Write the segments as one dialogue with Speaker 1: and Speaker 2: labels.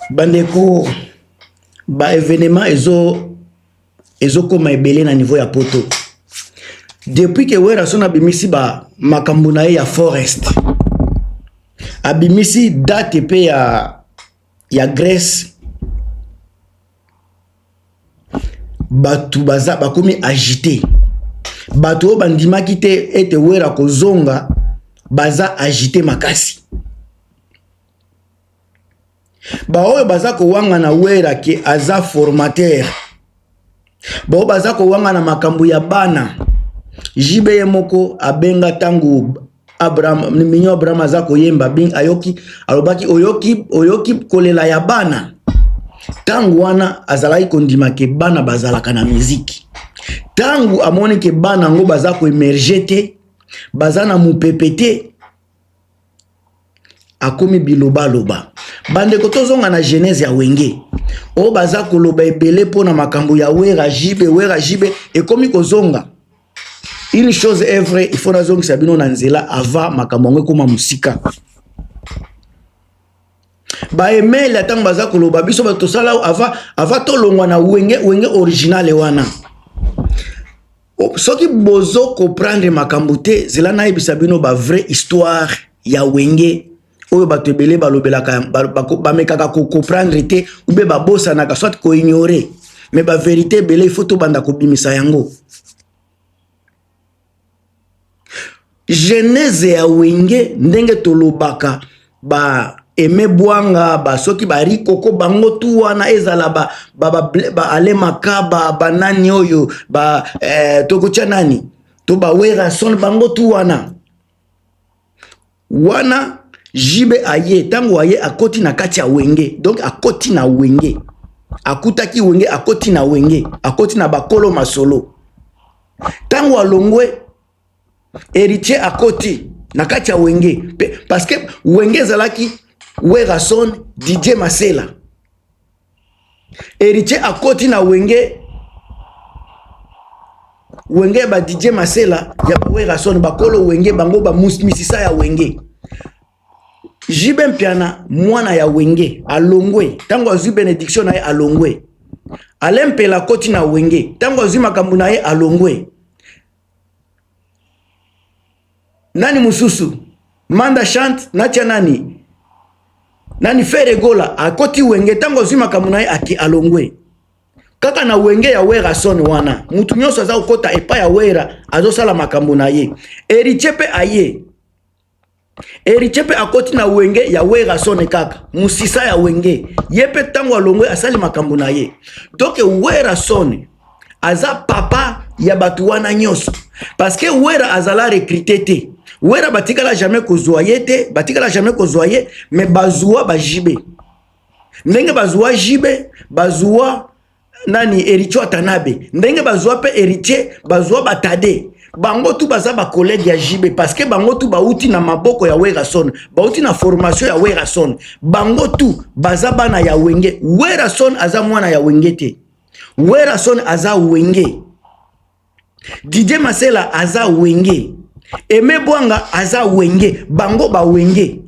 Speaker 1: Bandeko ba événement ezo koma ebele na niveau ya poto. Depuis que Wera son abimisi ba makambo na ye ya forest. Abimisi date pe ya Grèce. Batu baza bakomi agité. Batu bandima kite ete Wera kozonga baza agité makasi. Ba oyo baza ko wanga na Wera ke aza formateur. Ba oyo baza ko wanga na makambo ya bana. Jibe ye moko abenga tangu Abraham minyo Abraham aza ko yemba bing ayoki alobaki oyoki kolela ya bana. Tangu wana azalaki kondima ke bana bazalaka na muziki. Tangu amoni ke bana ngo baza ko emerger te, baza na mupepete akomi biloba loba. Bande kotozonga na genèse ya wenge. O baza koloba ebele pona makambo ya Wera jibe ekomi kozonga. Une chose est vraie, il faut nazongi sabino na nzela avant makambo ngo koma musika. Ba email atang baza koloba biso ba tosala ava to longwa na wenge original wana. Soki bozo comprendre makambo te zela na yebisa bino ba vraie histoire ya wenge oyo bato ebele balobelaka bamekaka ko comprendre te ou be babosa na soit ko ignorer mais ba vérité ebele il faut to banda ko bimisa yango. Genèse ya wenge ndenge tolobaka ba eme bwanga ba soki bari koko bango tu wana ezala ba ale makaba banani oyo ba tokocha nani to ba Wera son bango tu wana jibe aye tango aye akoti na kati ya wenge donc akoti na wenge akutaki wenge akoti na wenge akoti na bakolo masolo tango alongwe héritier akoti na kati ya wenge parce que wenge zalaki Wera son DJ Masela héritier akoti na wenge ba DJ Masela ya ba Wera son bakolo wenge bango ba misisa ya wenge. Jibe mpiana mwana ya wenge alongwe tango azwi benediction na ye alongwe alempela koti na wenge tango azwi makambo na ye alongwe. Nani mususu manda chante natia nani feregola akoti wenge tango azwi makambo na ye aki alongwe kaka na wenge ya Wera son wana mutu nyonso aza kokota epa ya Wera azosala makambo na ye. Héritier pe aye héritier pe akoti na wenge ya Wera son kaka musisa ya wenge yepe tango alongwe asali makambo na ye. Donc Wera son aza papa ya batu wana nyonso parce que Wera azala recruter te. Wera batikala jamais kozwaye te, batikala jamais kozwaye mais bazua ba jibe. Ndenge bazua jibe, bazua nani héritier atanabe. Ndenge bazua pe héritier, bazua batade. Bango tu baza ba collègue ya jibe parce que bango tu bauti na maboko ya Wera son, bauti na formation ya Wera son. Bango tu baza bana ya wenge. Wera son aza mwana ya wenge te. Wera son aza wenge. DJ Masela aza wenge. Eme bwanga aza wenge, bango ba wenge.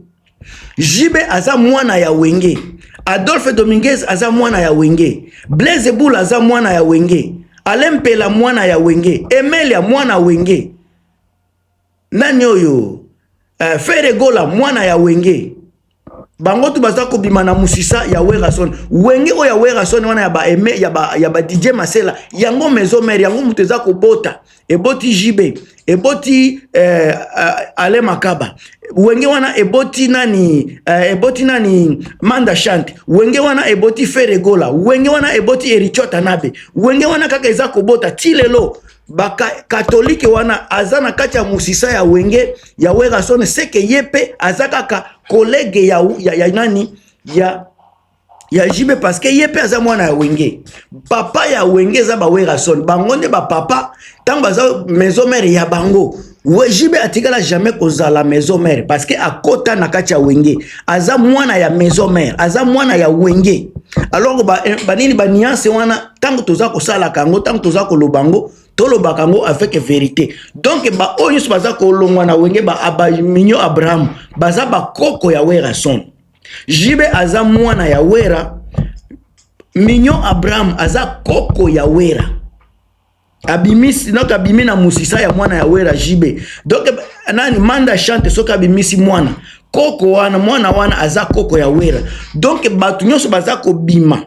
Speaker 1: Jibe aza mwana ya wenge. Adolphe Dominguez aza mwana ya wenge. Blaise Boul aza mwana ya wenge. Alempela mwana ya wenge. Emelia mwana wenge. Nani oyo? Feregola mwana ya wenge. Bango tu baza ko bima na musisa ya Wera son. Wenge o ya Wera son wana ya ba DJ Masela. Yango mezo mère yango muteza ko bota. Eboti jibe. Eboti ale makaba. Wenge wana eboti nani manda chante. Wenge wana eboti feregola. Wenge wana eboti erichota nabe. Wenge wana kaka eza ko bota tilelo. Baka katolike wana azana kati ya musisa ya wenge ya Wera son seke yepe azaka collègue ya nani ya jibe parce que yepe aza mwana ya wenge. Papa ya wenge za ba Wera son bangonde ba papa tango baza maison mère ya bango. Jibe atikala jamais kozala maison mère parce que akota na kati ya wenge aza mwana ya maison mère aza mwana ya wenge. Alors banini ba nuance wana tango toza kosala kango tango toza kolobango toloba kango avec vérité. Donc ba oyo baza kolongwa na wenge ba minyo Abraham baza ba koko ya Wera son. Jibe aza mwana ya wera, Mignon Abraham aza koko ya wera. Abimisi donc abimi na musisa ya mwana ya wera Jibe. Donc nani Manda Chante soka abimisi mwana. Koko wana mwana wana aza koko ya wera. Donc batu nyonso baza ko bima.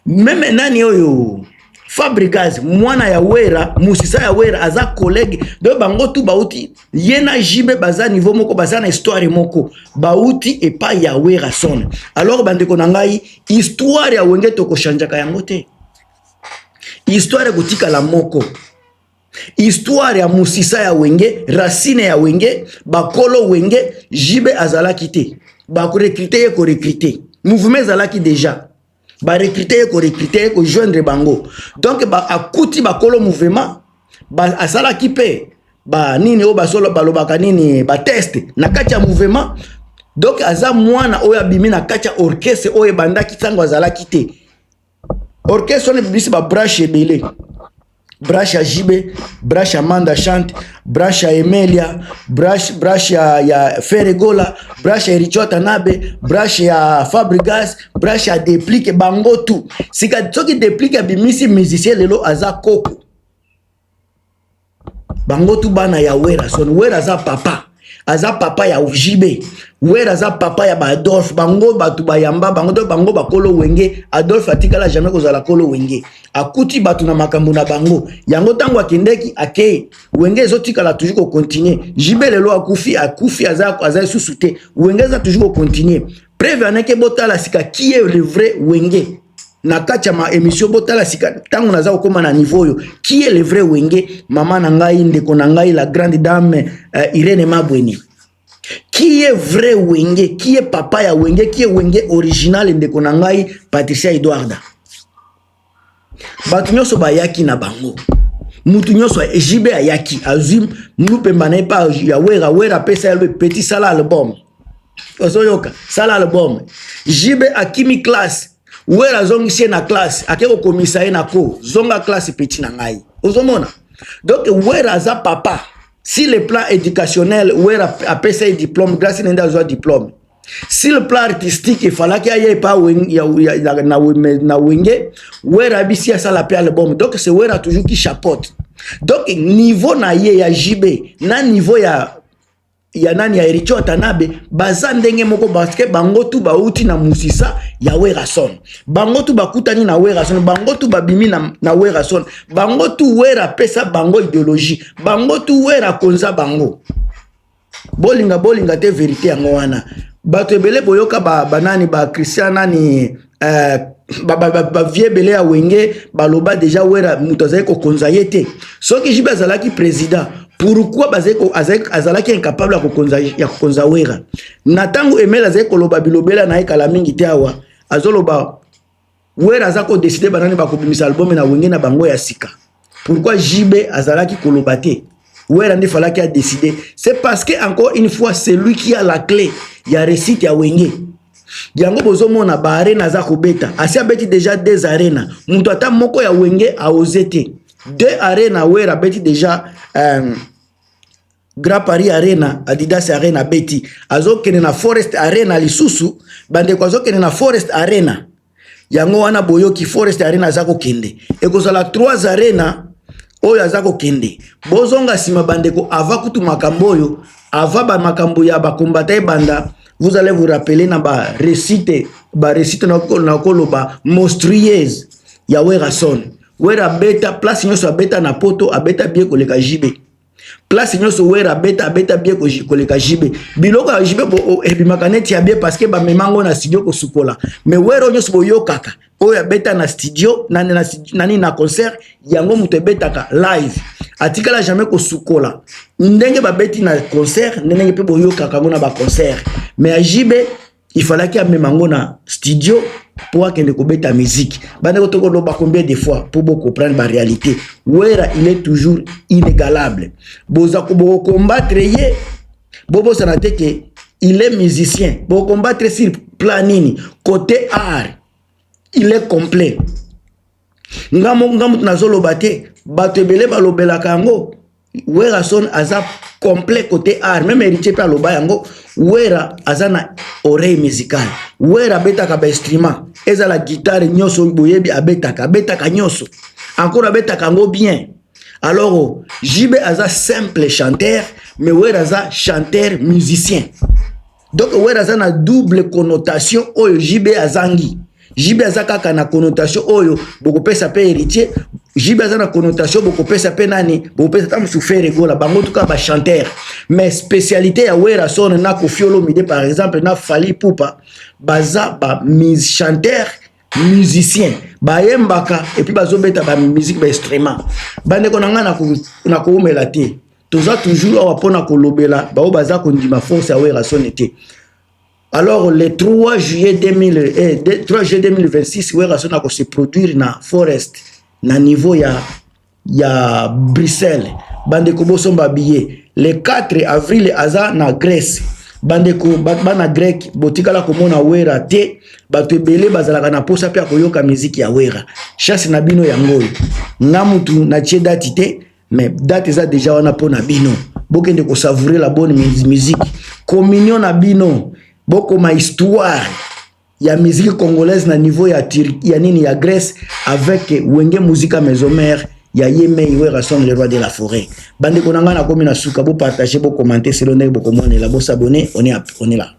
Speaker 1: Meme nani oyo Fabregas mwana ya wera, musisa ya wera aza collègue. Donc bango tu bauti yena Jibe baza niveau moko baza na histoire moko. Bauti epa ya wera son. Alors bandeko na ngai histoire ya wenge toko chanjaka yango te. Histoire kutika la moko. Histoire ya musisa ya wenge, racine ya wenge, bakolo wenge, Jibe azalaki te. Ba ko recruter ye ko recruter. Mouvement azalaki déjà. Ba recruter ye ko recruter ye ko joindre bango. Donc ba akuti bakolo mouvement, ba azalaki pe. Ba nini o basolo balobaka nini ba test na kati ya mouvement. Donc aza mwana oya bimi na kati ya orchestre oye bandaki tango azalaki te. Orchestre ne bisi ba branche ebele. Branche ya Jibe, branche ya Manda Chante, branche ya Emelia, branche ya Feregola, branche ya Richo Tanabe, branche ya Fabregas, branche ya Deplique bango tu. Sika soki Deplique ya bimisi musicien lelo aza koko. Bango tu bana ya wera son, wera aza papa. Aza papa ya Jibe. Wera aza papa ya Adolphe. Bango batu bayamba, bango bakolo wenge. Adolphe atikala jamais kozala kolo wenge. Akuti batu na makambo na bango. Yango tango akendeki akei. Wenge ezotikala toujours ko continuer. Jibe lelo akufi aza susu te. Wenge za toujours ko continuer. Preuve aneke botala sika qui est le vrai wenge. Na kacha ma émission botala sika tango naza okoma na niveau yo. Qui est le vrai wenge? Mama na ngai ndeko na ngai la grande dame Irene Mabweni. Qui est vrai wenge? Qui est papa ya wenge? Qui est wenge original ndeko na ngai Patricia Edouarda? Batu nyonso bayaki na bango. Mutu nyonso Jibe ayaki azim mupemba na pa ya wera pesa le petit sala album. Ozoyoka sala album. Jibe akimi classe. Wera zongi na classe akeko komisa na ko zonga classe petit na ngai. Ozomona. Donc wera za papa. Si le plan éducationnel wera apesa un diplôme grâce à un diplôme. Si le plan artistique il fallait qu'il y ait pas na wenge wera bisi ça la album. Donc c'est wera toujours qui chapeaute. Donc niveau na ye ya Jibe na niveau ya nani ya Richo Tanabe baza ndenge moko parce bango tu bauti na musisa ya wera son. Bango tu bakutani na wera son, bango tu babimi na wera son. Bango tu wera pesa bango idéologie. Bango tu wera konza bango. Bolinga te vérité yango wana. Bato ebele boyoka banani ba Christian nani vie bele ya wenge baloba déjà wera mutozai ko konza yete. Soki Jibe azalaki président pourquoi azalaki incapable ya kokonza wera na tango Emel azalaki koloba bilobela na ekala mingi te awa azoloba wera azako décider banani bakobimisa album na wenge na bango ya sika. Pourquoi Jibe azalaki koloba te wera ndi falaki a décider? C'est parce que encore une fois c'est lui qui a la clé ya réussite ya wenge. Yango bozomona ba arena za kobeta asi abeti déjà 2 arena mutu ata moko ya wenge a osé 2 arena wera beti déjà Grand Paris Arena, Adidas Arena beti. Azokene na Forest Arena lisusu, bande kwa azokene na Forest Arena. Yango wana boyoki Forest Arena zako kende. Ekozala 3 arena oyo azako kende. Bozonga sima bande ko ava kutu makamboyo, ava ba makambo ya ba combattant banda. Vous allez vous rappeler na ba récite na koloba monstrueuse ya wera son. Wera beta place nyoso abeta na poto abeta bien koleka Jibe. Place nyoso wera beta bien koleka Jibe. Biloko ya Jibe ebimakaneti ya bien parce que ba memango na studio ko sukola. Mais wera nyoso boyo kaka. Oya beta na studio nani na concert yango muto betaka live. Atikala jamais ko sukola. Ndenge ba beti na concert ndenge pe boyo kaka ngona ba concert. Mais à Jibe il fallait qu'il y ait memango na studio pour qu'il ait la musique. Combien de fois pour comprendre la réalité. Wera il est toujours inégalable. Boza ko combattre ye. Bobo sanate que il est musicien. Bo combattre sur planini côté art. Il est complet. Ngamu tunazolo bate batebele balobela kango. Wera son aza complet côté art. Même héritier pa loba yango. Wera azana oreille musicale. Wera abetaka ba instrument. Eza la guitare nyoso boyebi abetaka nyoso. Encore abetaka ngo bien. Alors, JB aza simple chanteur, mais Wera aza chanteur musicien. Donc Wera aza na double connotation oyo JB azangi. JB aza kaka na connotation oyo bokopesa pe héritier. JB aza na connotation bokopesa pe nani bokopesa tam souffert gola bango tuka ba chanteur. Mais spécialité ya Wera son na Koffi Olomide par exemple na Fally Ipupa baza ba chanteur musicien bayembaka et puis bazobeta ba musique ba instrument bande ko nanga na ko umela te toza toujours awa pona ko lobela ba baza ko ndima force ya Wera son été. Alors le 3 juillet 2026 Wera son ko se produire na Forest na niveau ya Bruxelles bande ko bosomba billet. Le 4 avril aza na Grèce bande ko bana grec botikala komona Wera te bato ebele bazalaka na posa pe koyoka muziki ya Wera. Chasse na bino yango nga mutu na tie date te, mais date eza déjà wana pona bino bokende ko savourer la bonne musique. Communion na bino bokoma histoire ya musique congolaise na niveau ya nini ya Grèce avec Wenge Musica Maison Mère ya Yemei Wera son le roi de la forêt. Bande konanga na komi na suka bo partager bo commenter selon ndenge bo komona la bo s'abonner, on est là.